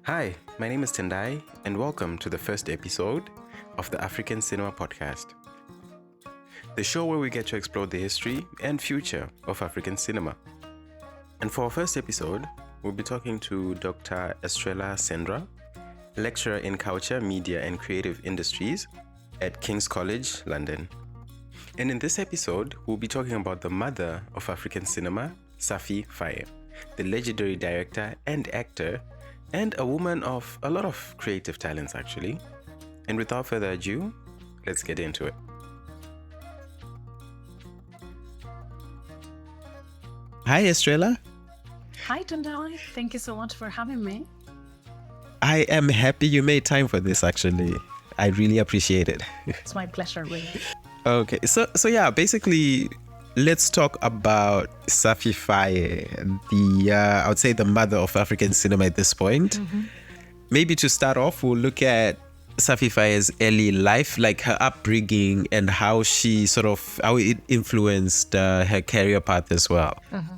Hi, my name is Tendai, and welcome to the first episode of the African Cinema Podcast, the show where we get to explore the history and future of African cinema. And for our first episode, we'll be talking to Dr. Estrella Sendra, lecturer in culture, media, and creative industries at King's College, London. And in this episode, we'll be talking about the mother of African cinema, Safi Faye, the legendary director and actor, and a woman of a lot of creative talents, actually. And without further ado, let's get into it. Hi, Estrella. Hi, Tendai. Thank you so much for having me. I am happy you made time for this, actually. I really appreciate it. It's my pleasure, really. Okay, so yeah, basically, let's talk about Safi Faye, I would say the mother of African cinema at this point. Mm-hmm. Maybe to start off, we'll look at Safi Faye's early life, like her upbringing and how it influenced her career path as well. Mm-hmm.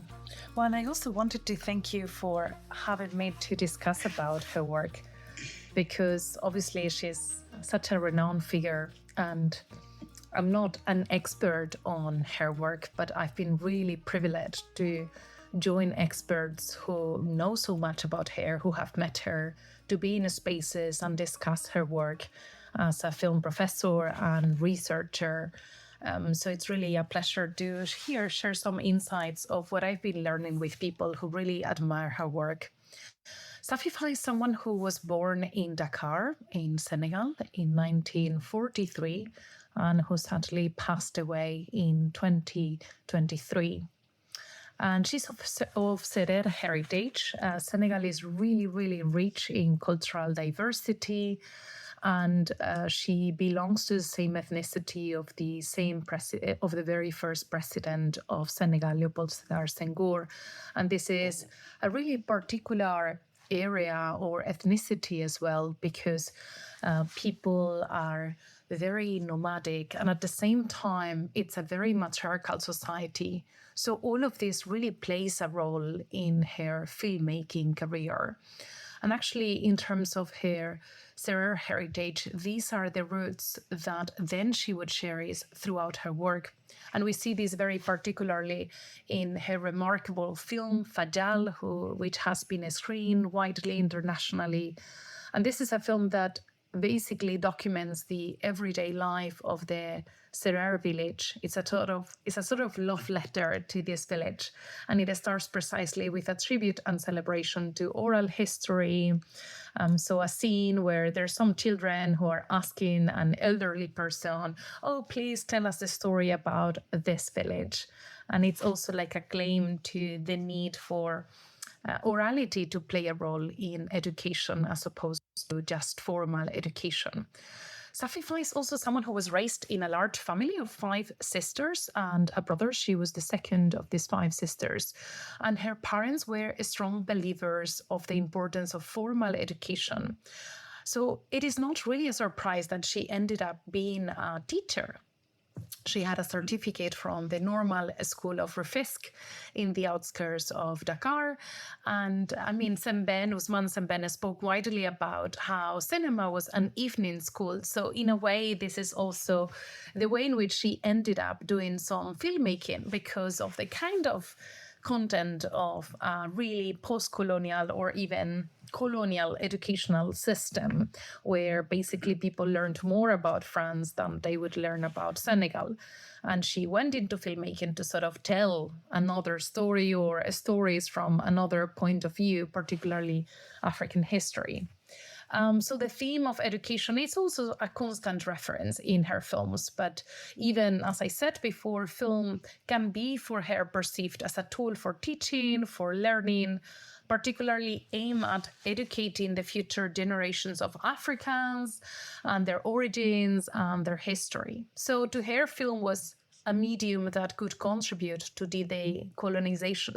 Well, and I also wanted to thank you for having me to discuss about her work, because obviously she's such a renowned figure, and I'm not an expert on her work, but I've been really privileged to join experts who know so much about her, who have met her, to be in spaces and discuss her work as a film professor and researcher. So it's really a pleasure to share some insights of what I've been learning with people who really admire her work. Safi Faye is someone who was born in Dakar, in Senegal, in 1943, and who sadly passed away in 2023. And she's of Serer heritage. Senegal is really, really rich in cultural diversity, and she belongs to the same ethnicity of the very first president of Senegal, Leopold Sédar Senghor. And this is a really particular area or ethnicity as well, because people are very nomadic, and at the same time it's a very matriarchal society. So all of this really plays a role in her filmmaking career. And actually, in terms of her Serer heritage, these are the roots that then she would cherish throughout her work. And we see this very particularly in her remarkable film, Fajal, which has been screened widely internationally. And this is a film that basically documents the everyday life of the Serer village. It's a sort of love letter to this village, and it starts precisely with a tribute and celebration to oral history. So a scene where there's some children who are asking an elderly person, "Oh, please tell us the story about this village," and it's also like a claim to the need for orality to play a role in education as opposed to just formal education. Safi Faye is also someone who was raised in a large family of 5 sisters and a brother. She was the second of these 5 sisters. And her parents were strong believers of the importance of formal education. So it is not really a surprise that she ended up being a teacher. She had a certificate from the Normal School of Rufisque in the outskirts of Dakar. And I mean, Ousmane Sembène spoke widely about how cinema was an evening school. So in a way, this is also the way in which she ended up doing some filmmaking, because of the kind of content of a really post-colonial or even colonial educational system, where basically people learned more about France than they would learn about Senegal. And she went into filmmaking to sort of tell another story or stories from another point of view, particularly African history. So the theme of education is also a constant reference in her films. But even, as I said before, film can be for her perceived as a tool for teaching, for learning, particularly aimed at educating the future generations of Africans and their origins and their history. So to her, film was a medium that could contribute to the decolonization,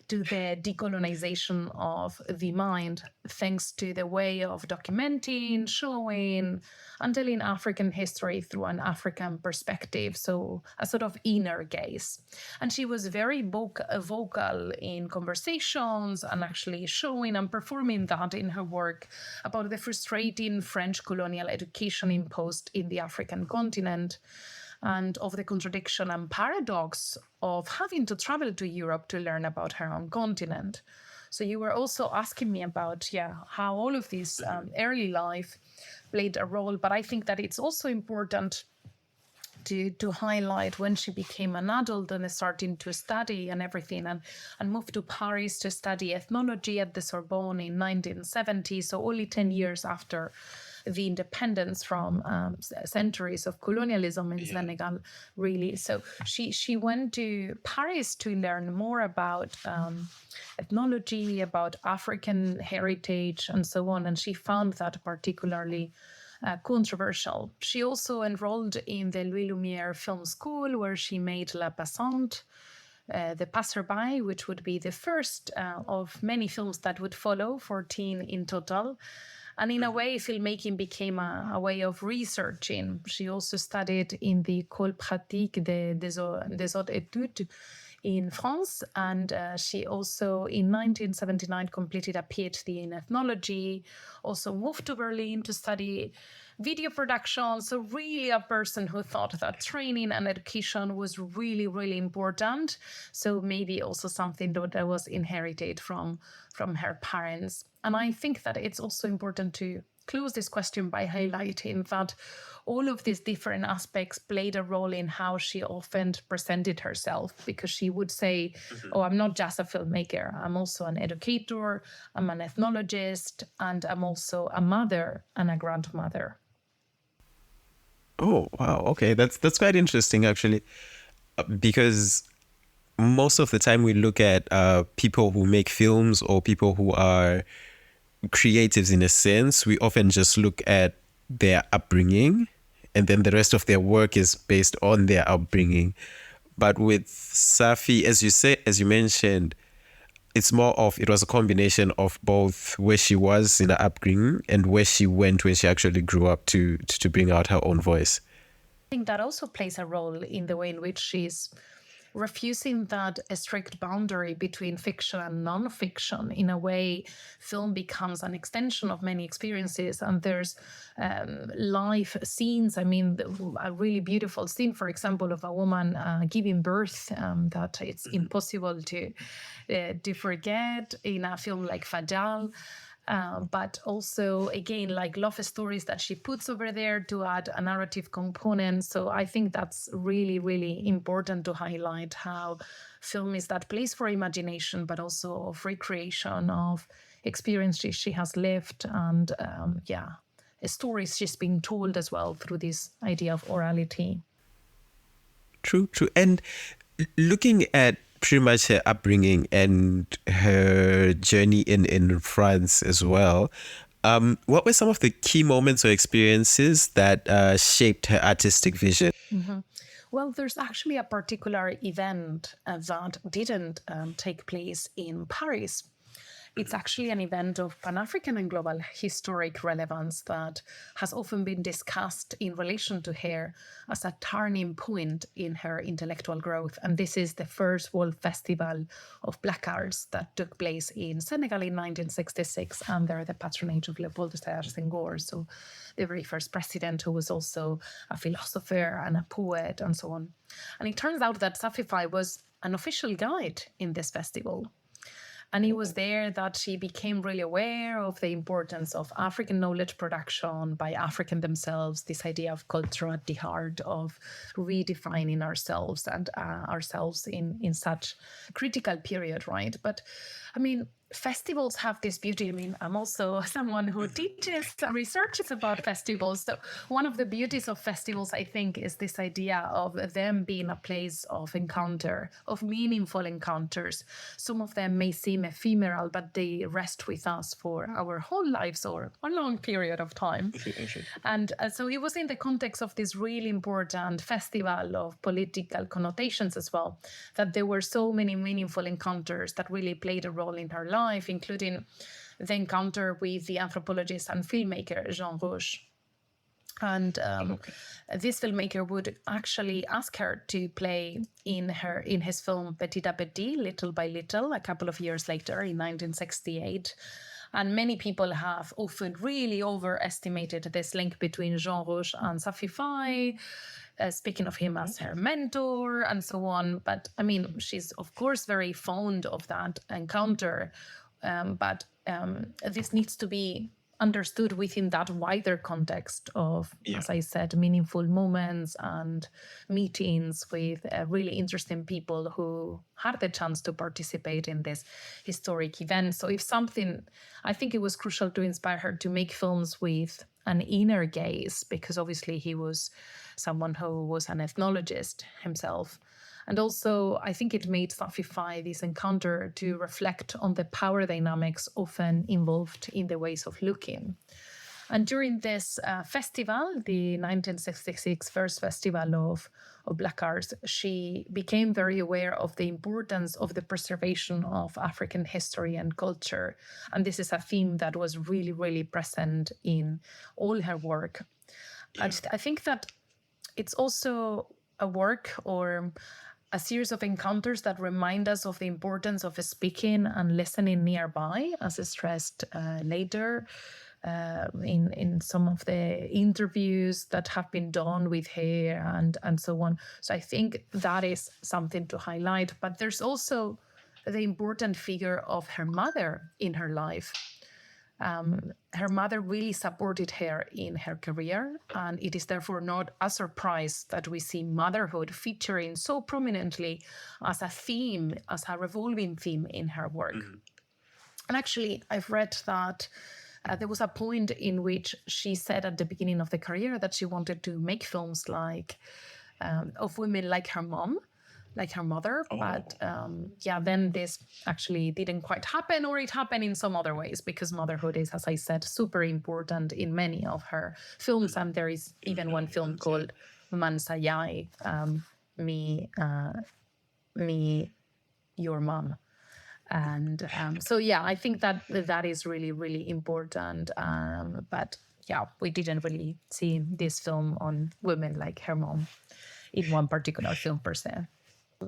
to the decolonization of the mind, thanks to the way of documenting, showing, and telling African history through an African perspective, so a sort of inner gaze. And she was very vocal in conversations and actually showing and performing that in her work about the frustrating French colonial education imposed in the African continent, and of the contradiction and paradox of having to travel to Europe to learn about her own continent. So you were also asking me about, how all of this early life played a role, but I think that it's also important to highlight when she became an adult and starting to study and everything, and moved to Paris to study ethnology at the Sorbonne in 1970, so only 10 years after the independence from centuries of colonialism in Senegal, really. So she went to Paris to learn more about ethnology, about African heritage, and so on. And she found that particularly controversial. She also enrolled in the Lumière Film School, where she made La Passante, the Passerby, which would be the first of many films that would follow, 14 in total. And in a way, filmmaking became a way of researching. She also studied in the École pratique des hautes études in France, and she also in 1979 completed a PhD in ethnology, also moved to Berlin to study video production. So really a person who thought that training and education was really, really important. So maybe also something that was inherited from her parents. And I think that it's also important to close this question by highlighting that all of these different aspects played a role in how she often presented herself, because she would say, oh, I'm not just a filmmaker, I'm also an educator, I'm an ethnologist, and I'm also a mother and a grandmother. Oh, wow. Okay, that's quite interesting, actually, because most of the time we look at people who make films or people who are creatives in a sense, we often just look at their upbringing, and then the rest of their work is based on their upbringing. But with Safi, as you mentioned, it's more of, it was a combination of both where she was in her upbringing and where she went when she actually grew up to bring out her own voice. I think that also plays a role in the way in which she's refusing that strict boundary between fiction and non-fiction. In a way, film becomes an extension of many experiences, and there's live scenes. I mean, a really beautiful scene, for example, of a woman giving birth that it's impossible to forget in a film like Fajal. But also, again, like love stories that she puts over there to add a narrative component. So I think that's really, really important to highlight how film is that place for imagination, but also of recreation of experiences she has lived, and stories she's being told as well through this idea of orality. True. And looking at pretty much her upbringing and her journey in France as well, what were some of the key moments or experiences that shaped her artistic vision? Mm-hmm. Well, there's actually a particular event that didn't take place in Paris. It's actually an event of Pan-African and global historic relevance that has often been discussed in relation to her as a turning point in her intellectual growth. And this is the first World Festival of Black Arts that took place in Senegal in 1966 under the patronage of Leopold Sédar Senghor, so the very first president, who was also a philosopher and a poet and so on. And it turns out that Safi Faye was an official guide in this festival. And it was there that she became really aware of the importance of African knowledge production by African themselves, this idea of culture at the heart of redefining ourselves and ourselves in such critical period, right? But I mean, festivals have this beauty. I mean, I'm also someone who teaches and researches about festivals. So one of the beauties of festivals, I think, is this idea of them being a place of encounter, of meaningful encounters. Some of them may seem ephemeral, but they rest with us for our whole lives or a long period of time. And so it was in the context of this really important festival of political connotations as well, that there were so many meaningful encounters that really played a role in her life, including the encounter with the anthropologist and filmmaker Jean Rouge. And this filmmaker would actually ask her to play in his film Petit à Petit, Little by Little, a couple of years later in 1968. And many people have often really overestimated this link between Jean Rouge and Safi Faye, speaking of him as her mentor and so on. But I mean, she's of course very fond of that encounter. But this needs to be understood within that wider context of, as I said, meaningful moments and meetings with really interesting people who had the chance to participate in this historic event. So if something, I think it was crucial to inspire her to make films with an inner gaze, because obviously he was someone who was an ethnologist himself. And also, I think it made Safi Faye this encounter to reflect on the power dynamics often involved in the ways of looking. And during this festival, the 1966 first festival of Black Arts, she became very aware of the importance of the preservation of African history and culture. And this is a theme that was really, really present in all her work. Yeah. I think that it's also a work or a series of encounters that remind us of the importance of speaking and listening nearby, as stressed later in some of the interviews that have been done with her and so on. So I think that is something to highlight. But there's also the important figure of her mother in her life. Her mother really supported her in her career, and it is therefore not a surprise that we see motherhood featuring so prominently as a theme, as a revolving theme in her work. Mm-hmm. And actually, I've read that there was a point in which she said at the beginning of the career that she wanted to make films like of women like her mom, like her mother. Oh. But then this actually didn't quite happen, or it happened in some other ways, because motherhood is, as I said, super important in many of her films. And there is even one film called Mansayai, Me, Your Mom. And I think that is really, really important. But we didn't really see this film on women like her mom in one particular film per se.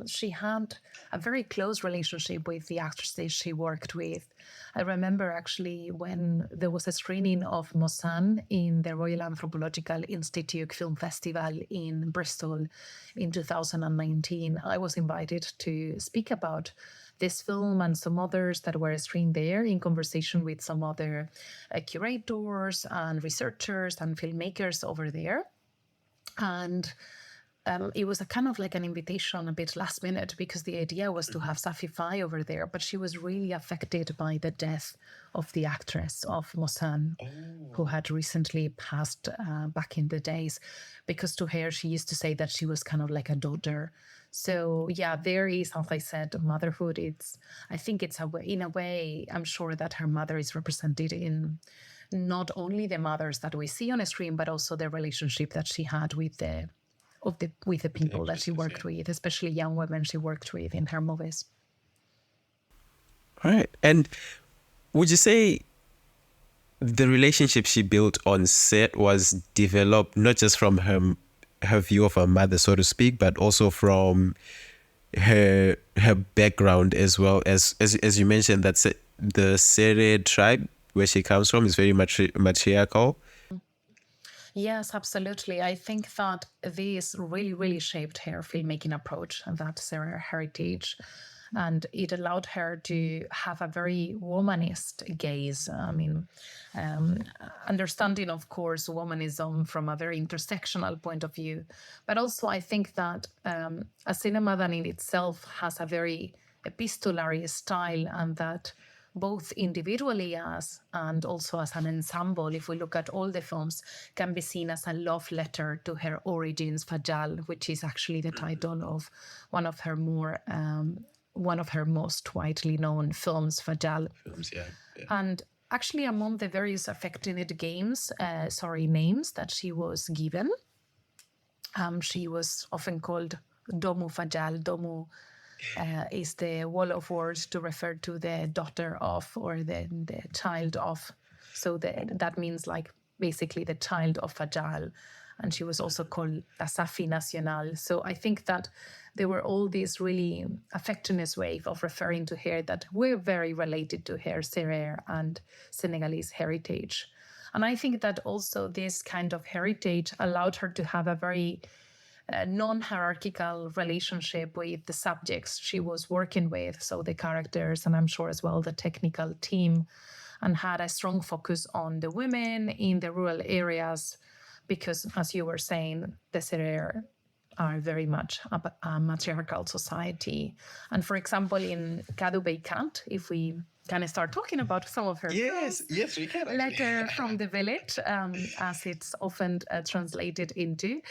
She had a very close relationship with the actresses she worked with. I remember actually when there was a screening of Mosan in the Royal Anthropological Institute Film Festival in Bristol in 2019, I was invited to speak about this film and some others that were screened there, in conversation with some other curators and researchers and filmmakers over there. And it was a kind of like an invitation, a bit last minute, because the idea was to have Safi Faye over there, but she was really affected by the death of the actress of Mosan, who had recently passed back in the days, because to her, she used to say that she was kind of like a daughter. So there is, as I said, motherhood. I think it's in a way, I'm sure that her mother is represented in not only the mothers that we see on a screen, but also the relationship that she had with the people that she worked with, especially young women she worked with in her movies. All right. And would you say the relationship she built on set was developed not just from her view of her mother, so to speak, but also from her background as well? As you mentioned, that the Sere tribe where she comes from is very matriarchal. Yes, absolutely. I think that this really, really shaped her filmmaking approach, and that's her heritage. And it allowed her to have a very womanist gaze. I mean, understanding, of course, womanism from a very intersectional point of view. But also, I think that a cinema that in itself has a very epistolary style, and that both individually and also as an ensemble, if we look at all the films, can be seen as a love letter to her origins, Fajal, which is actually the title of one of her most widely known films, Fajal. Films, yeah. And actually, among the various affectionate names that she was given, she was often called Domu Fajal. Domu is the wall of words to refer to the daughter of or the child of. So that means like basically the child of Fajal. And she was also called a Safi Nacional. So I think that there were all these really affectionate ways of referring to her that were very related to her Serer and Senegalese heritage. And I think that also this kind of heritage allowed her to have a very non-hierarchical relationship with the subjects she was working with, so the characters, and I'm sure as well the technical team, and had a strong focus on the women in the rural areas, because, as you were saying, the Serer are very much a matriarchal society. And for example, in Kadu Beikant, if we kind of start talking about some of her films, yes, we can. Letter from the Village, as it's often translated into,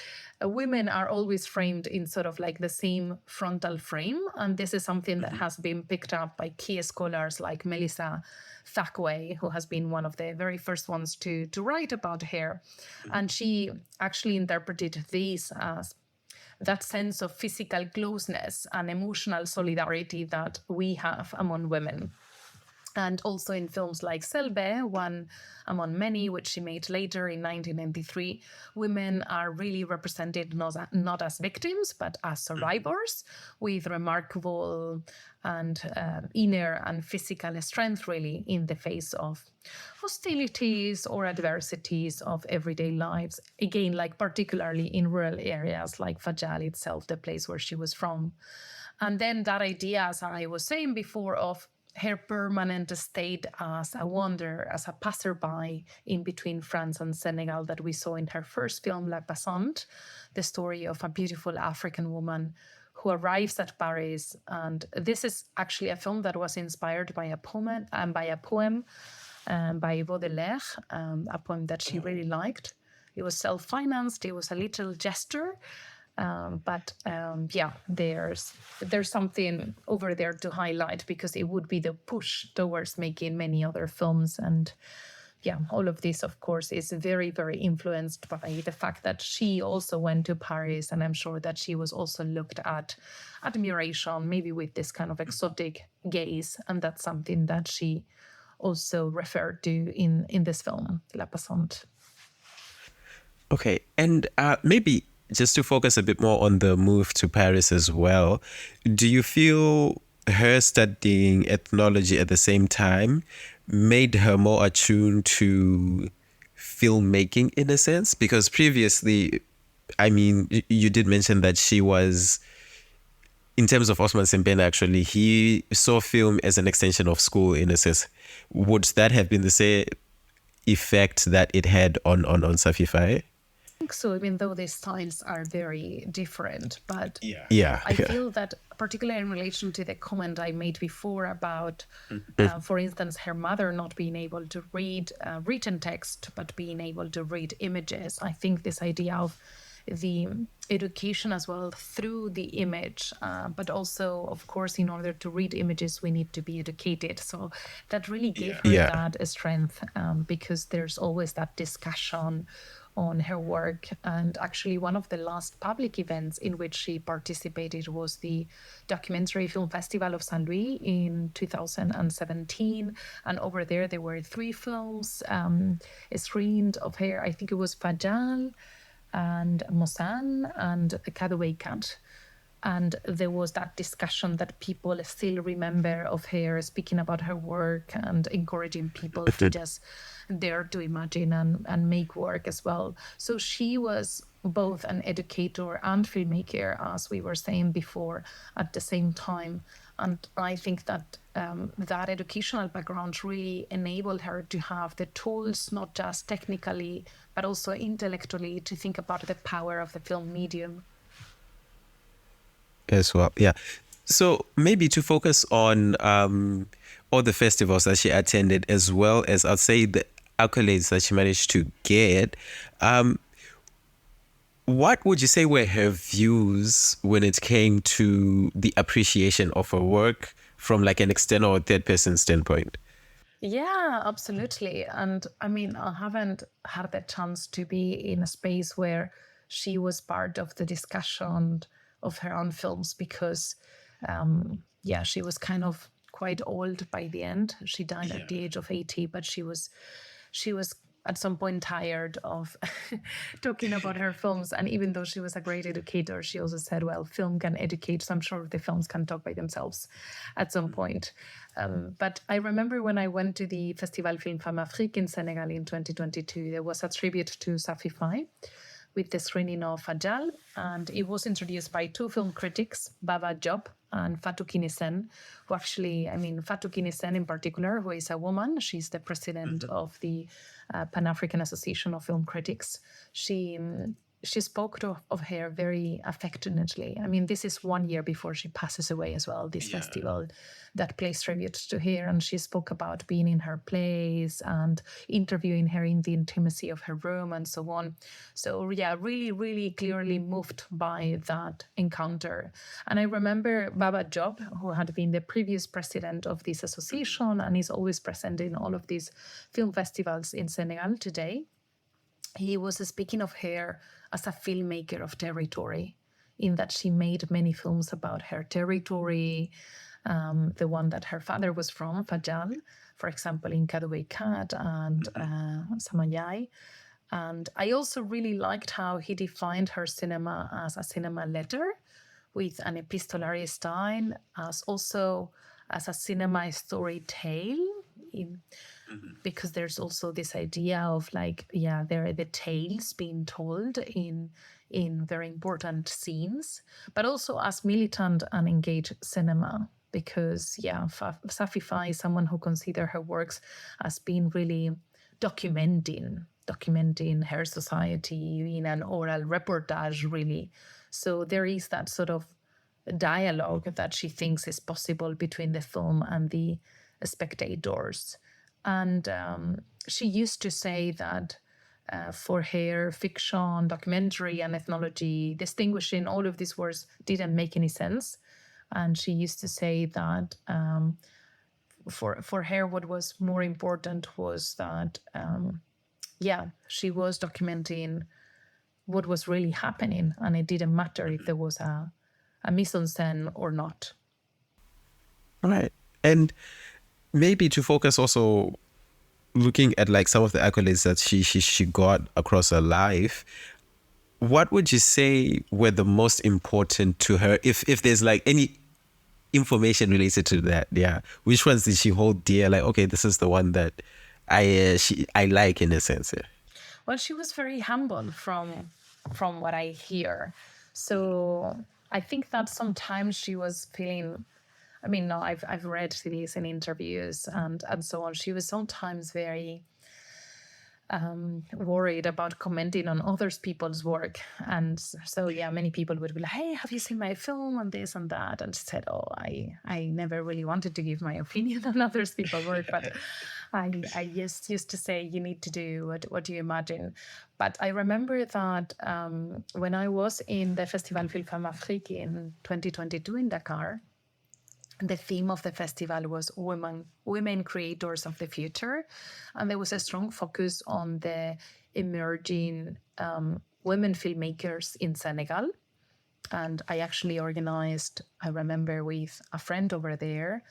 women are always framed in sort of like the same frontal frame. And this is something that has been picked up by key scholars like Melissa Thackway, who has been one of the very first ones to write about her. And she actually interpreted this as that sense of physical closeness and emotional solidarity that we have among women. And also in films like Selbe, one among many, which she made later in 1993, women are really represented not as victims, but as survivors with remarkable and inner and physical strength, really, in the face of hostilities or adversities of everyday lives. Again, like particularly in rural areas like Fajal itself, the place where she was from. And then that idea, as I was saying before, of her permanent state as a wanderer, as a passerby in between France and Senegal that we saw in her first film, La Passante, the story of a beautiful African woman who arrives at Paris. And this is actually a film that was inspired by a poem by Baudelaire, a poem that she really liked. It was self-financed. It was a little gesture. There's something over there to highlight, because it would be the push towards making many other films. And all of this, of course, is very, very influenced by the fact that she also went to Paris, and I'm sure that she was also looked at admiration, maybe with this kind of exotic gaze, and that's something that she also referred to in this film, La Passante. Okay, and maybe just to focus a bit more on the move to Paris as well, do you feel her studying ethnology at the same time made her more attuned to filmmaking in a sense? Because previously, I mean, you did mention that she was, in terms of Osman Sembena, actually, he saw film as an extension of school in a sense. Would that have been the same effect that it had on Safi Faye? So, even though the styles are very different, but I feel that particularly in relation to the comment I made before about, for instance, her mother not being able to read written text, but being able to read images, I think this idea of the education as well through the image, but also, of course, in order to read images, we need to be educated. So that really gave her that strength, because there's always that discussion on her work. And actually, one of the last public events in which she participated was the Documentary Film Festival of Saint Louis in 2017. And over there were 3 films screened of her. I think it was Fajal and Mosan and Kadaway Cat. And there was that discussion that people still remember of her speaking about her work and encouraging people to just dare to imagine and make work as well. So she was both an educator and filmmaker, as we were saying before, at the same time. And I think that that educational background really enabled her to have the tools, not just technically, but also intellectually, to think about the power of the film medium. As well, yeah. So maybe to focus on all the festivals that she attended, as well as I'd say the accolades that she managed to get. What would you say were her views when it came to the appreciation of her work from like an external or third person standpoint? Yeah, absolutely. And I mean, I haven't had the chance to be in a space where she was part of the discussion of her own films because, yeah, she was kind of quite old by the end. She died at the age of 80, but she was at some point tired of talking about her films. And even though she was a great educator, she also said, well, film can educate. So I'm sure the films can talk by themselves at some point. But I remember when I went to the Festival Film Femme Afrique in Senegal in 2022, there was a tribute to Safi Faye with the screening of Ajal, and it was introduced by two film critics, Baba Job and Fatou Kinesen, who actually, I mean, Fatou Kinesen in particular, who is a woman, she's the president of the Pan-African Association of Film Critics. She spoke of her very affectionately. I mean, this is 1 year before she passes away as well, this festival that pays tribute to her. And she spoke about being in her place and interviewing her in the intimacy of her room and so on. So yeah, really, really clearly moved by that encounter. And I remember Baba Job, who had been the previous president of this association and is always present in all of these film festivals in Senegal today. He was speaking of her as a filmmaker of territory, in that she made many films about her territory, the one that her father was from, Fajal, for example, in Kadoway Kat and Samayai. And I also really liked how he defined her cinema as a cinema letter with an epistolary style, as also as a cinema story tale because there's also this idea of like, yeah, there are the tales being told in very important scenes, but also as militant and engaged cinema. Because yeah, Safi Faye is someone who considers her works as being really documenting her society in an oral reportage, really. So there is that sort of dialogue that she thinks is possible between the film and the spectators. And she used to say that for her, fiction, documentary, and ethnology, distinguishing all of these words didn't make any sense. And she used to say that for her, what was more important was that, she was documenting what was really happening, and it didn't matter if there was a mise-en-scène or not. Right. And maybe to focus also looking at like some of the accolades that she got across her life, what would you say were the most important to her, if there's like any information related to that? Yeah, which ones did she hold dear, like, okay, this is the one that I like, in a sense? Yeah. Well, she was very humble from what I hear. So I think that sometimes she was feeling, I mean, no, I've read these in interviews and so on. She was sometimes very worried about commenting on others people's work. And so, yeah, many people would be like, hey, have you seen my film and this and that? And she said, oh, I never really wanted to give my opinion on others people's work, but I just used to say, you need to do what do you imagine? But I remember that when I was in the Festival Film Femme Afrique in 2022 in Dakar, the theme of the festival was women creators of the future. And there was a strong focus on the emerging women filmmakers in Senegal. And I actually organized, I remember, with a friend over there,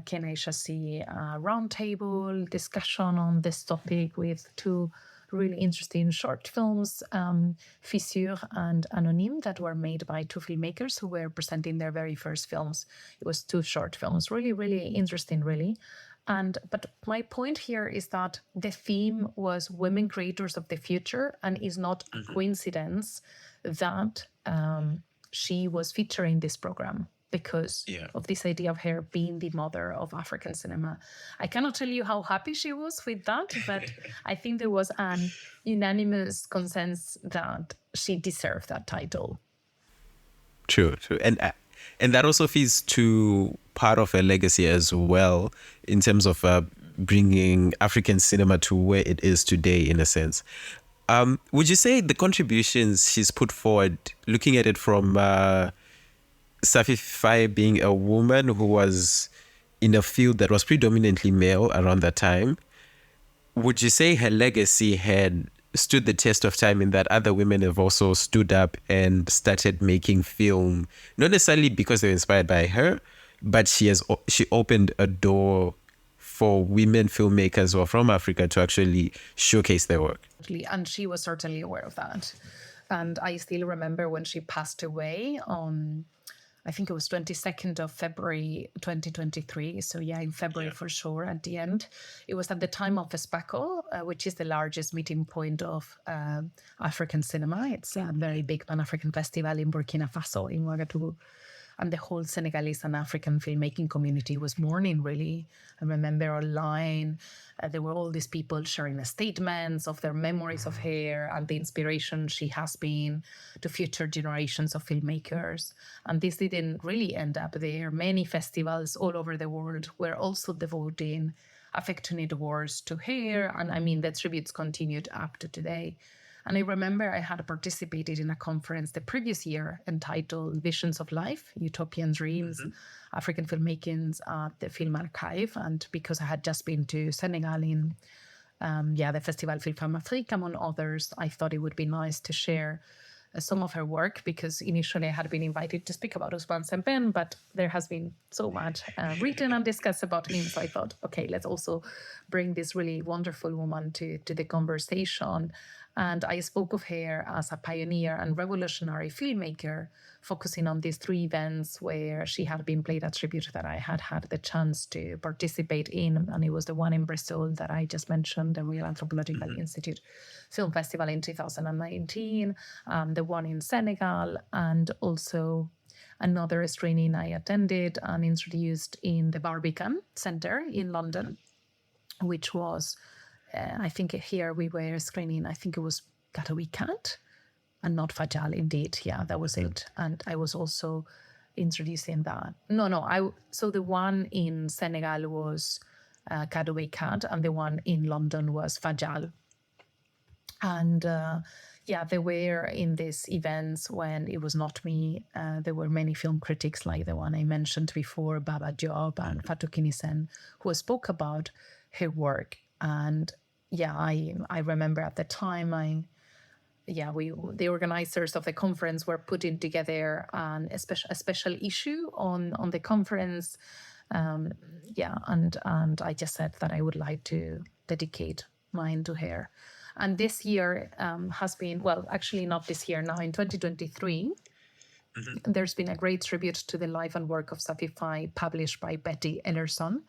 Kenai Chassi, a roundtable discussion on this topic with two really interesting short films, Fissure and Anonyme, that were made by two filmmakers who were presenting their very first films. It was two short films, really, really interesting, really. But my point here is that the theme was women creators of the future, and is not a coincidence that she was featuring this program, because of this idea of her being the mother of African cinema. I cannot tell you how happy she was with that, but I think there was an unanimous consensus that she deserved that title. True. And that also feeds to part of her legacy as well in terms of bringing African cinema to where it is today, in a sense. Would you say the contributions she's put forward, looking at it from Safi Faye being a woman who was in a field that was predominantly male around that time, would you say her legacy had stood the test of time in that other women have also stood up and started making film, not necessarily because they were inspired by her, but she opened a door for women filmmakers who are from Africa to actually showcase their work? And she was certainly aware of that. And I still remember when she passed away on, I think it was 22nd of February 2023. So yeah, in February for sure at the end. It was at the time of Espaco, which is the largest meeting point of African cinema. It's a very big Pan-African festival in Burkina Faso, in Ouagadougou. And the whole Senegalese and African filmmaking community was mourning, really. I remember online, there were all these people sharing the statements of their memories of her and the inspiration she has been to future generations of filmmakers. And this didn't really end up there. Many festivals all over the world were also devoting affectionate awards to her. And I mean, the tributes continued up to today. And I remember I had participated in a conference the previous year entitled Visions of Life, Utopian Dreams, African Filmmaking at the Film Archive. And because I had just been to Senegal in the Festival Film Femme Afrique, among others, I thought it would be nice to share some of her work, because initially I had been invited to speak about Ousmane Sembène, but there has been so much written and discussed about him. So I thought, okay, let's also bring this really wonderful woman to the conversation. And I spoke of her as a pioneer and revolutionary filmmaker, focusing on these three events where she had been paid a tribute that I had had the chance to participate in. And it was the one in Bristol that I just mentioned, the Royal Anthropological Institute Film Festival in 2019, the one in Senegal, and also another training I attended and introduced in the Barbican Centre in London, which was... I think here we were screening, I think it was Katawi Cat and not Fajal, indeed. Yeah, that was it. And I was also introducing that. So the one in Senegal was Katawi Cat, and the one in London was Fajal. And they were in these events when it was not me. There were many film critics like the one I mentioned before, Baba Diop and Fatou Kinnisen, who spoke about her work. And I remember at the time, the organizers of the conference were putting together a special issue on the conference. And I just said that I would like to dedicate mine to her. And this year has been, well, actually not this year, now in 2023, there's been a great tribute to the life and work of Safi Faye published by Betty Ellerson,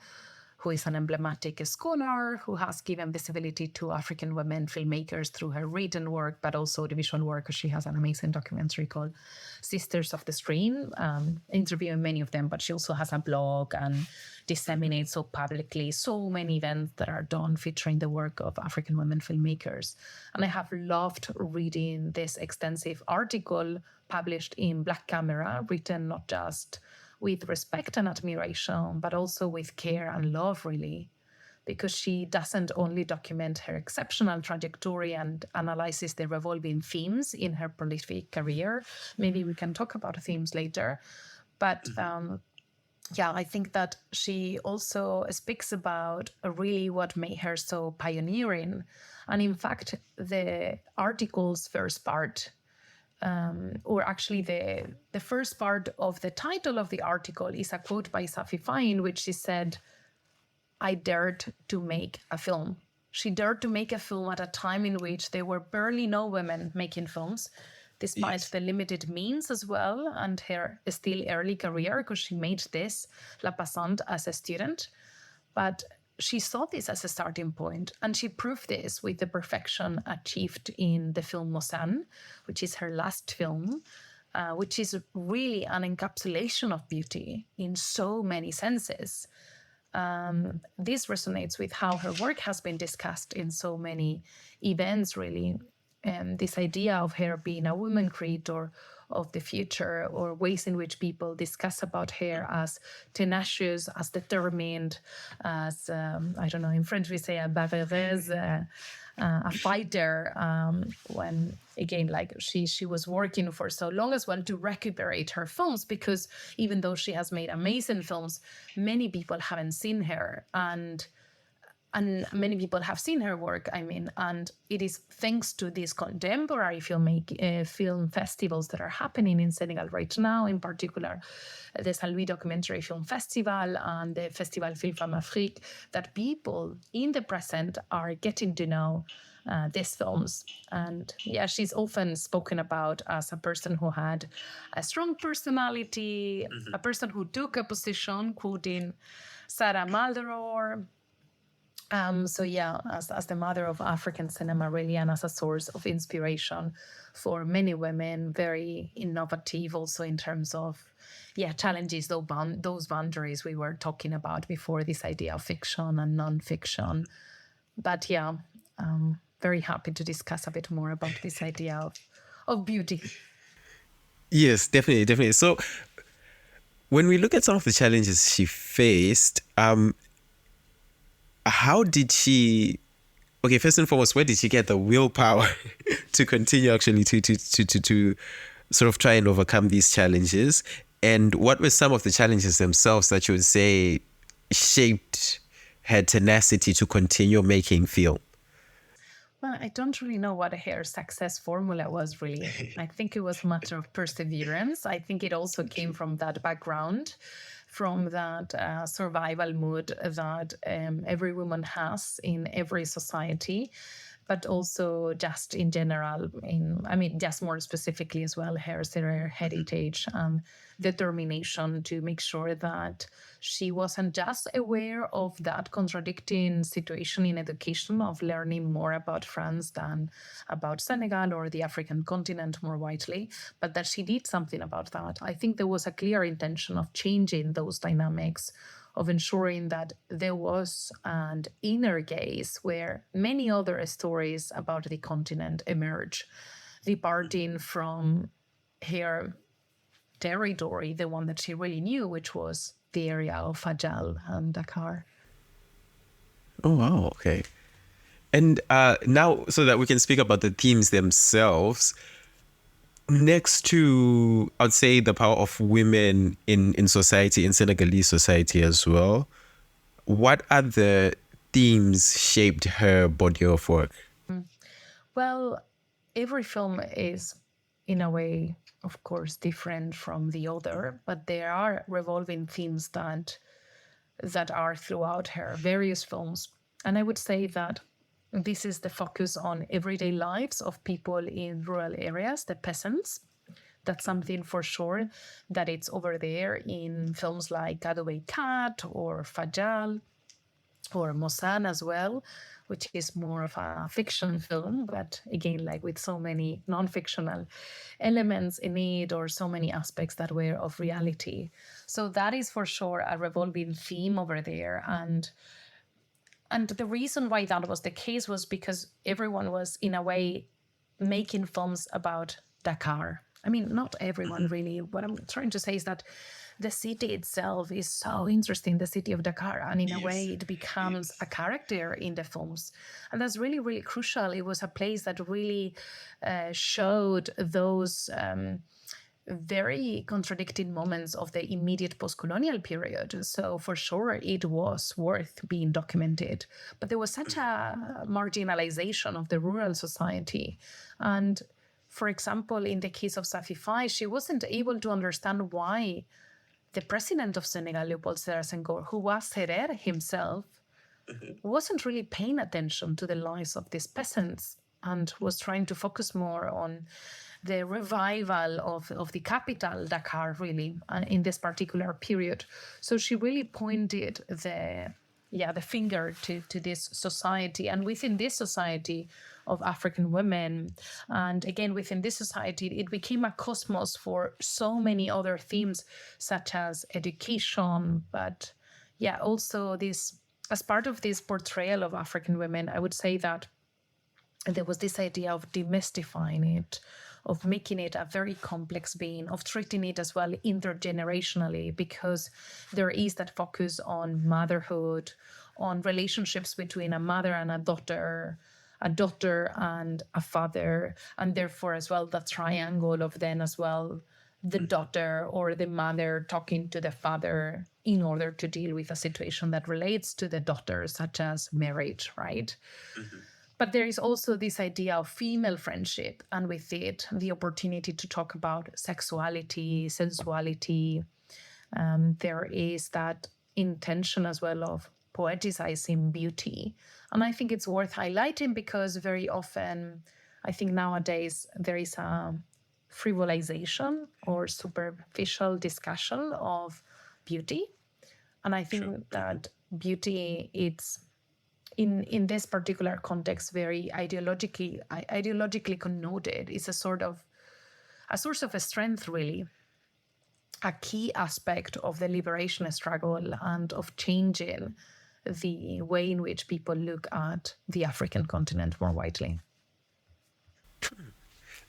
who is an emblematic scholar who has given visibility to African women filmmakers through her written work, but also the visual work. She has an amazing documentary called Sisters of the Screen, interviewing many of them, but she also has a blog and disseminates so publicly so many events that are done featuring the work of African women filmmakers. And I have loved reading this extensive article published in Black Camera, written not just with respect and admiration, but also with care and love, really, because she doesn't only document her exceptional trajectory and analyzes the revolving themes in her prolific career. Maybe we can talk about themes later. But I think that she also speaks about really what made her so pioneering. And in fact, the article's first part, or actually the first part of the title of the article, is a quote by Safi Faye in which she said, "I dared to make a film." She dared to make a film at a time in which there were barely no women making films, despite the limited means as well, and her still early career, because she made this, La Passante, as a student. But she saw this as a starting point, and she proved this with the perfection achieved in the film Mosan, which is her last film, which is really an encapsulation of beauty in so many senses. This resonates with how her work has been discussed in so many events, really. This idea of her being a woman creator of the future, or ways in which people discuss about her as tenacious, as determined, as, I don't know, in French we say a bavereuse, a fighter, when again, like she was working for so long as well to recuperate her films, because even though she has made amazing films, many people haven't seen her, and many people have seen her work, I mean, and it is thanks to these contemporary film festivals that are happening in Senegal right now, in particular the Saint Louis Documentary Film Festival and the Festival Film Femme Afrique, that people in the present are getting to know these films. And yeah, she's often spoken about as a person who had a strong personality, a person who took a position, quoting Sarah Maldoror. So yeah, as the mother of African cinema, really, and as a source of inspiration for many women, very innovative also in terms of, challenges those boundaries we were talking about before, this idea of fiction and non-fiction. But very happy to discuss a bit more about this idea of beauty. Yes, definitely, definitely. So when we look at some of the challenges she faced, how did she, okay, first and foremost, where did she get the willpower to continue actually to sort of try and overcome these challenges? And what were some of the challenges themselves that you would say shaped her tenacity to continue making film? Well, I don't really know what her success formula was, really. I think it was a matter of perseverance. I think it also came from that background, from that survival mood that every woman has in every society, but also just in general, just more specifically as well, her heritage and determination to make sure that she wasn't just aware of that contradicting situation in education of learning more about France than about Senegal or the African continent more widely, but that she did something about that. I think there was a clear intention of changing those dynamics, of ensuring that there was an inner gaze where many other stories about the continent emerge, departing from her territory, the one that she really knew, which was the area of Fajal and Dakar. Oh, wow. Okay. And now, so that we can speak about the themes themselves, next to, I'd say, the power of women in society, in Senegalese society as well, what other themes shaped her body of work? Well, every film is, in a way, of course, different from the other, but there are revolving themes that are throughout her various films. And I would say that this is the focus on everyday lives of people in rural areas, the peasants. That's something for sure that it's over there in films like Gadaway Cat or Fajal or Mosan as well, which is more of a fiction film, but again, like with so many non-fictional elements in it, or so many aspects that were of reality. So that is for sure a revolving theme over there. And the reason why that was the case was because everyone was, in a way, making films about Dakar. I mean, not everyone really. What I'm trying to say is that the city itself is so interesting, the city of Dakar, and in a way it becomes a character in the films. And that's really, really crucial. It was a place that really showed those very contradicting moments of the immediate post-colonial period. So for sure, it was worth being documented. But there was such a marginalization of the rural society. And for example, in the case of Safi Faye, she wasn't able to understand why the president of Senegal, Leopold Sedar Senghor, who was Serer himself, wasn't really paying attention to the lives of these peasants and was trying to focus more on the revival of the capital, Dakar, really, in this particular period. So she really pointed the finger to this society. And within this society of African women, and again, within this society, it became a cosmos for so many other themes, such as education, but also this, as part of this portrayal of African women, I would say that there was this idea of demystifying it, of making it a very complex being, of treating it as well intergenerationally, because there is that focus on motherhood, on relationships between a mother and a daughter and a father, and therefore as well the triangle of then as well the daughter or the mother talking to the father in order to deal with a situation that relates to the daughter, such as marriage, right? But there is also this idea of female friendship, and with it, the opportunity to talk about sexuality, sensuality. There is that intention as well of poeticizing beauty. And I think it's worth highlighting because very often, I think nowadays, there is a frivolization or superficial discussion of beauty. And I think that beauty, it's in this particular context very ideologically connoted. It's a source of strength, really, a key aspect of the liberation struggle and of changing the way in which people look at the African continent more widely.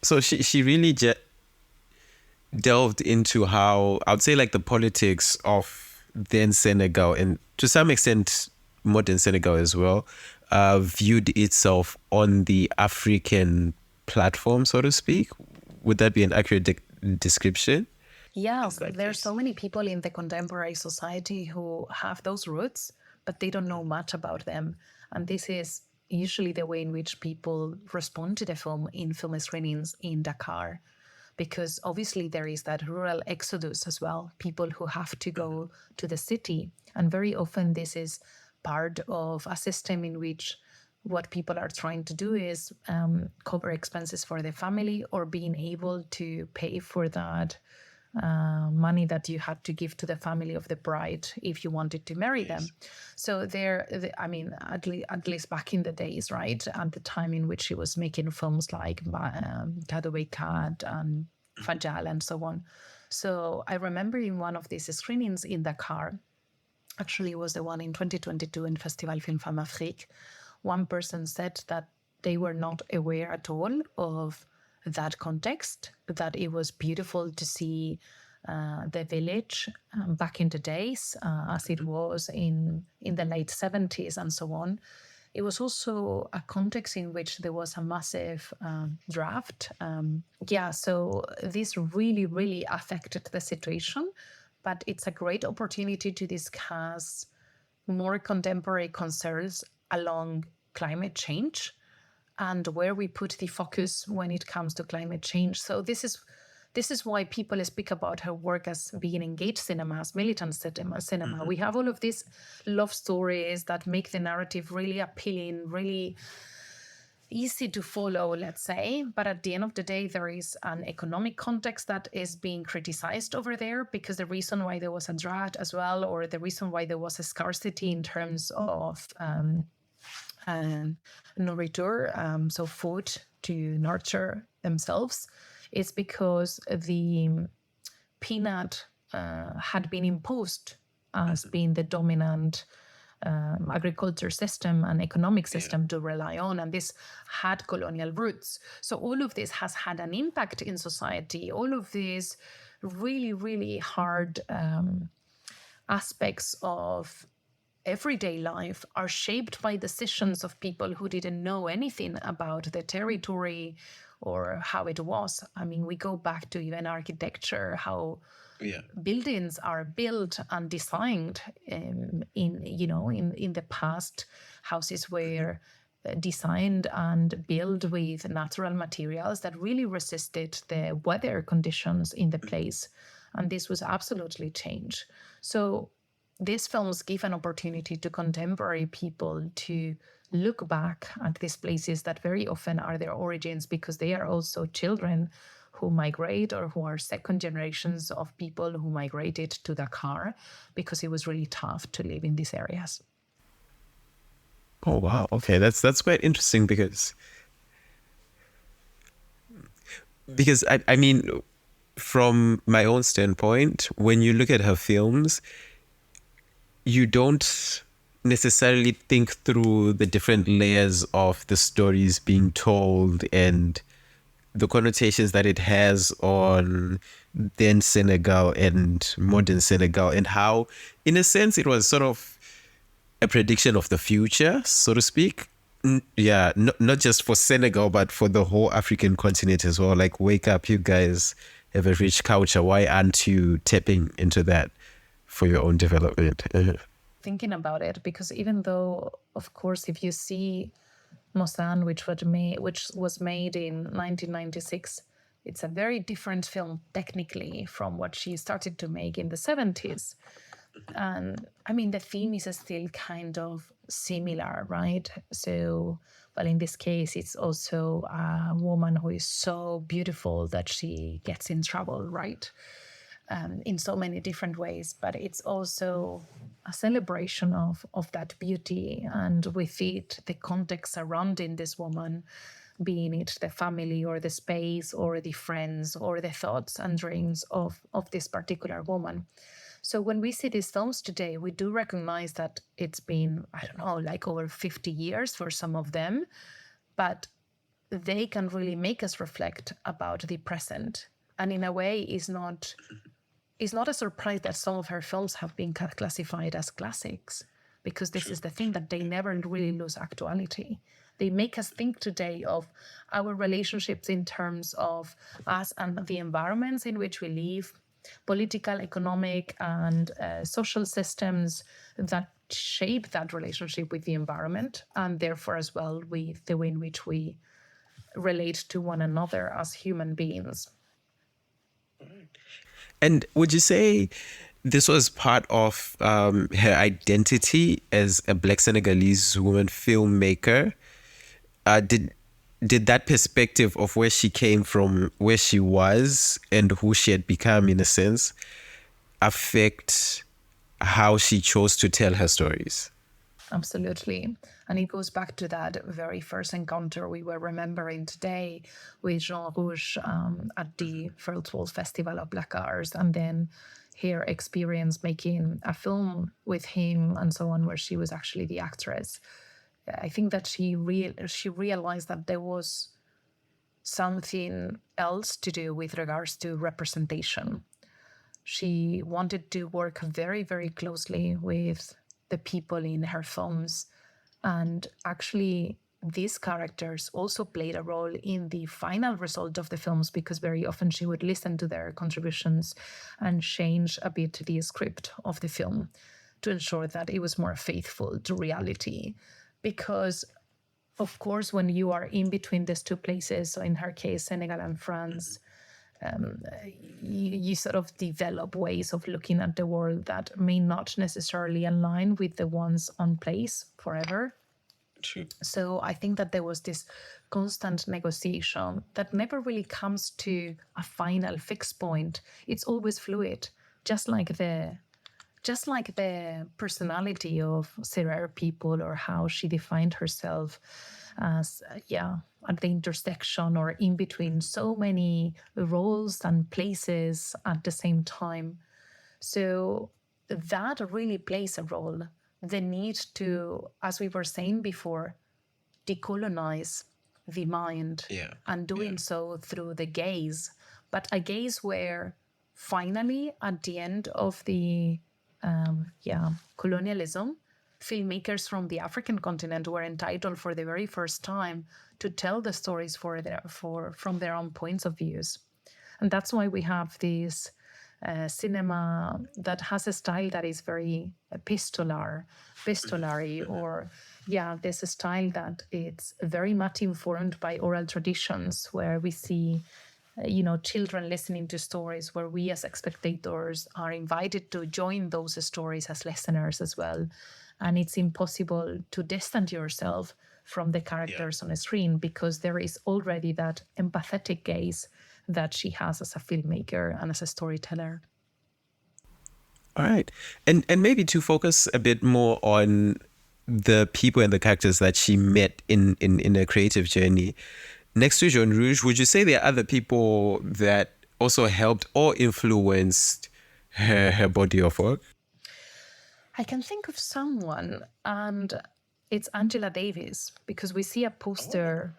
So she really delved into how, I would say, like the politics of then Senegal, and to some extent modern Senegal as well, viewed itself on the African platform, so to speak. Would that be an accurate description? Yeah, there are so many people in the contemporary society who have those roots, but they don't know much about them. And this is usually the way in which people respond to the film in film screenings in Dakar, because obviously there is that rural exodus as well, people who have to go to the city. And very often this is part of a system in which what people are trying to do is cover expenses for the family, or being able to pay for that money that you had to give to the family of the bride if you wanted to marry them. So at least back in the days, right, at the time in which she was making films like Kadaway Cat and Fajal and so on. So I remember in one of these screenings in Dakar, actually it was the one in 2022 in Festival Film Femme Afrique, one person said that they were not aware at all of that context, that it was beautiful to see the village back in the days, as it was in the late 70s and so on. It was also a context in which there was a massive draft. So this really, really affected the situation, but it's a great opportunity to discuss more contemporary concerns along climate change and where we put the focus when it comes to climate change. So this is why people speak about her work as being engaged cinema, as militant cinema. We have all of these love stories that make the narrative really appealing, really easy to follow, let's say. But at the end of the day, there is an economic context that is being criticized over there, because the reason why there was a drought as well, or the reason why there was a scarcity in terms of nourriture, so food to nurture themselves, is because the peanut had been imposed as being the dominant agriculture system and economic system to rely on, and this had colonial roots. So all of this has had an impact in society. All of these really, really hard aspects of everyday life are shaped by decisions of people who didn't know anything about the territory or how it was. I mean, we go back to even architecture, how buildings are built and designed in the past. Houses were designed and built with natural materials that really resisted the weather conditions in the place, and this was absolutely changed. So these films give an opportunity to contemporary people to look back at these places that very often are their origins, because they are also children who migrate or who are second generations of people who migrated to Dakar because it was really tough to live in these areas. Oh, wow. Okay, that's quite interesting because I mean, from my own standpoint, when you look at her films, you don't necessarily think through the different layers of the stories being told and the connotations that it has on then Senegal and modern Senegal, and how, in a sense, it was sort of a prediction of the future, so to speak. Yeah, not just for Senegal, but for the whole African continent as well. Like, wake up, you guys have a rich culture. Why aren't you tapping into that for your own development? Thinking about it, because even though, of course, if you see Mosan, which was made in 1996, it's a very different film technically from what she started to make in the 70s. And I mean, the theme is still kind of similar, right? So, but in this case, it's also a woman who is so beautiful that she gets in trouble, right? In so many different ways. But it's also a celebration of that beauty, and with it, the context surrounding this woman, being it the family or the space or the friends or the thoughts and dreams of this particular woman. So when we see these films today, we do recognize that it's been, I don't know, like over 50 years for some of them, but they can really make us reflect about the present. And in a way, it's not a surprise that some of her films have been classified as classics, because this is the thing, that they never really lose actuality. They make us think today of our relationships in terms of us and the environments in which we live, political, economic, and social systems that shape that relationship with the environment, and therefore as well with the way in which we relate to one another as human beings. And would you say this was part of her identity as a Black Senegalese woman filmmaker? Did that perspective of where she came from, where she was, and who she had become, in a sense, affect how she chose to tell her stories? Absolutely. And it goes back to that very first encounter we were remembering today with Jean Rouge at the First World Festival of Black Arts, and then her experience making a film with him and so on, where she was actually the actress. I think that she realized that there was something else to do with regards to representation. She wanted to work very, very closely with the people in her films. And actually, these characters also played a role in the final result of the films, because very often she would listen to their contributions and change a bit the script of the film to ensure that it was more faithful to reality. Because, of course, when you are in between these two places, so in her case, Senegal and France, you sort of develop ways of looking at the world that may not necessarily align with the ones on place forever. True. So I think that there was this constant negotiation that never really comes to a final fixed point. It's always fluid, just like the personality of Serer people, or how she defined herself as, at the intersection or in between so many roles and places at the same time. So that really plays a role. The need to, as we were saying before, decolonize the mind, and doing so through the gaze, but a gaze where finally at the end of the colonialism, filmmakers from the African continent were entitled for the very first time to tell the stories from their own points of views. And that's why we have this cinema that has a style that is very epistolary, or this style that it's very much informed by oral traditions, where we see children listening to stories, where we as spectators are invited to join those stories as listeners as well. And it's impossible to distance yourself from the characters on the screen, because there is already that empathetic gaze that she has as a filmmaker and as a storyteller. All right. And maybe to focus a bit more on the people and the characters that she met in her creative journey. Next to Jean Rouge, would you say there are other people that also helped or influenced her body of work? I can think of someone, and it's Angela Davis, because we see a poster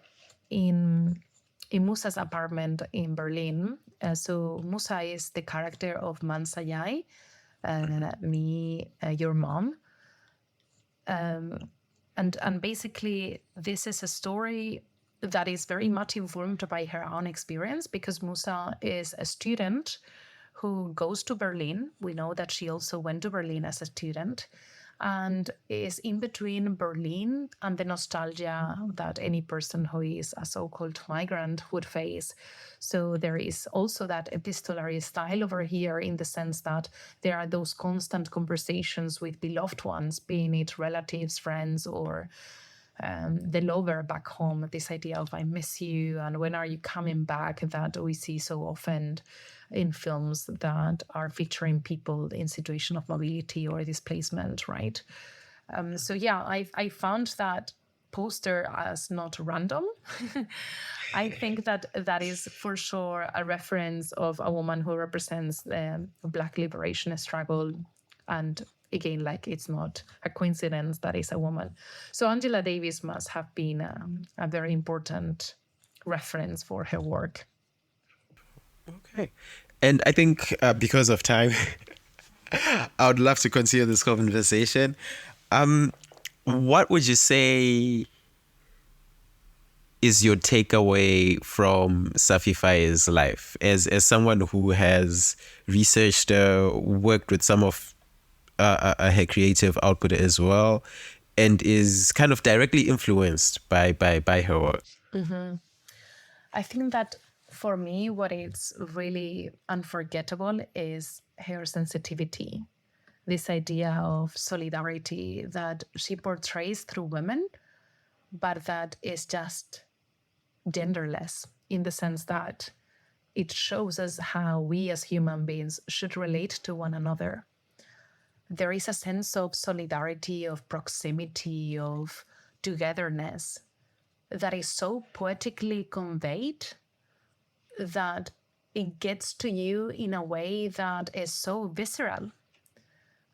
in in Musa's apartment in Berlin. So Musa is the character of Mansayai, your mom. And basically, this is a story that is very much informed by her own experience, because Musa is a student who goes to Berlin. We know that she also went to Berlin as a student, and is in between Berlin and the nostalgia that any person who is a so-called migrant would face. So there is also that epistolary style over here, in the sense that there are those constant conversations with beloved ones, being it relatives, friends, or the lover back home, this idea of I miss you and when are you coming back, that we see so often in films that are featuring people in situation of mobility or displacement, right? So yeah, I found that poster as not random. I think that is for sure a reference of a woman who represents the Black liberation struggle. And again, like, it's not a coincidence that is a woman. So Angela Davis must have been a very important reference for her work. Okay. And I think because of time, I would love to continue this conversation. What would you say is your takeaway from Safi Faye's life as someone who has researched, worked with some of her creative output as well, and is kind of directly influenced by her work? I think that for me, what is really unforgettable is her sensitivity. This idea of solidarity that she portrays through women, but that is just genderless, in the sense that it shows us how we as human beings should relate to one another. There is a sense of solidarity, of proximity, of togetherness that is so poetically conveyed that it gets to you in a way that is so visceral.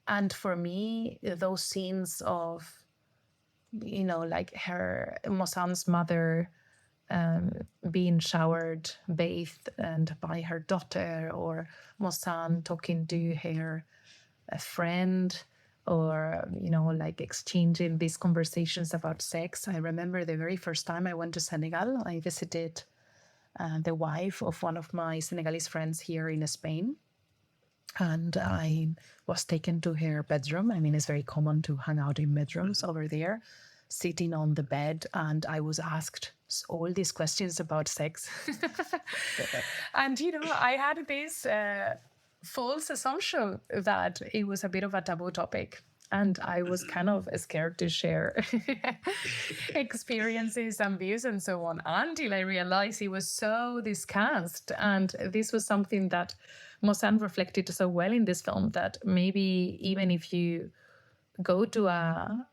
And for me, those scenes of, like her Mosan's mother being showered, bathed, and by her daughter, or Mosan talking to her friend, or like exchanging these conversations about sex. I remember the very first time I went to Senegal, I visited the wife of one of my Senegalese friends here in Spain, and I was taken to her bedroom. I mean, it's very common to hang out in bedrooms over there, sitting on the bed, and I was asked all these questions about sex. And I had this false assumption that it was a bit of a taboo topic, and I was kind of scared to share experiences and views and so on, until I realized it was so discussed. And this was something that Mosan reflected so well in this film, that maybe even if you go to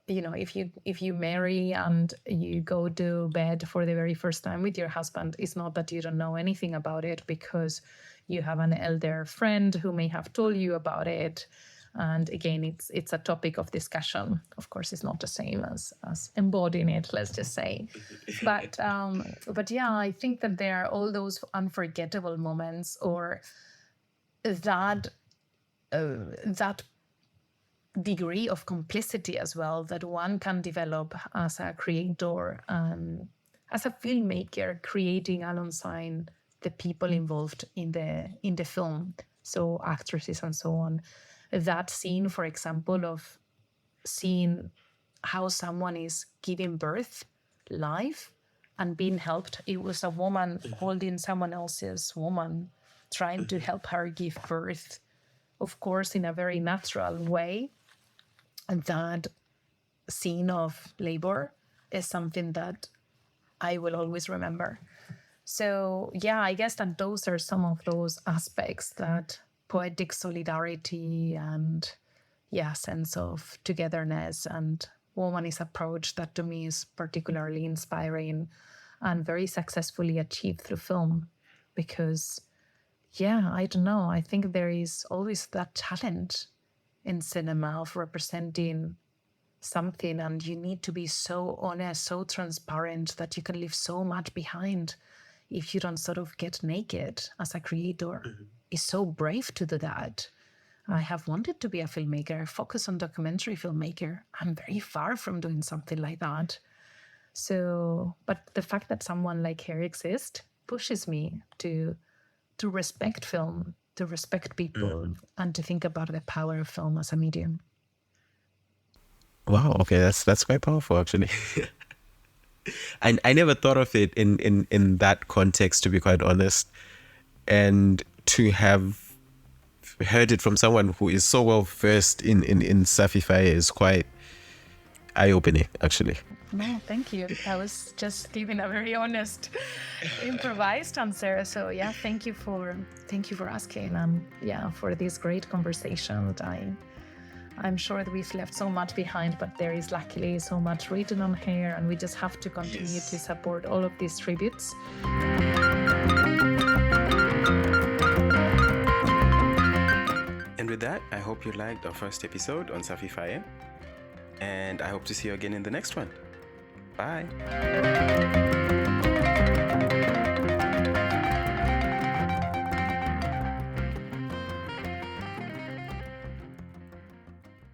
if you marry and you go to bed for the very first time with your husband, it's not that you don't know anything about it, because you have an elder friend who may have told you about it. And again, it's a topic of discussion. Of course, it's not the same as embodying it, let's just say. But yeah, I think that there are all those unforgettable moments, or that degree of complicity as well that one can develop as a creator, as a filmmaker, creating alongside the people involved in the film, so actresses and so on. That scene, for example, of seeing how someone is giving birth live and being helped. It was a woman holding someone else's woman, trying to help her give birth, of course, in a very natural way. And that scene of labor is something that I will always remember. So yeah, I guess that those are some of those aspects, that poetic solidarity and sense of togetherness and womanist approach, that to me is particularly inspiring and very successfully achieved through film. Because I don't know, I think there is always that challenge in cinema of representing something, and you need to be so honest, so transparent, that you can leave so much behind. if you don't sort of get naked as a creator. It's so brave to do that. I have wanted to be a filmmaker, focus on documentary filmmaker. I'm very far from doing something like that. So, but the fact that someone like her exists pushes me to respect film, to respect people, and to think about the power of film as a medium. Wow. Okay, that's quite powerful, actually. I never thought of it in that context, to be quite honest, and to have heard it from someone who is so well versed in Safi Faye is quite eye-opening, actually. No, thank you. I was just giving a very honest, improvised answer. So yeah, thank you for asking, and for this great conversation. I'm sure that we've left so much behind, but there is luckily so much written on her, and we just have to continue to support all of these tributes. And with that, I hope you liked our first episode on Safi Faye, and I hope to see you again in the next one. Bye.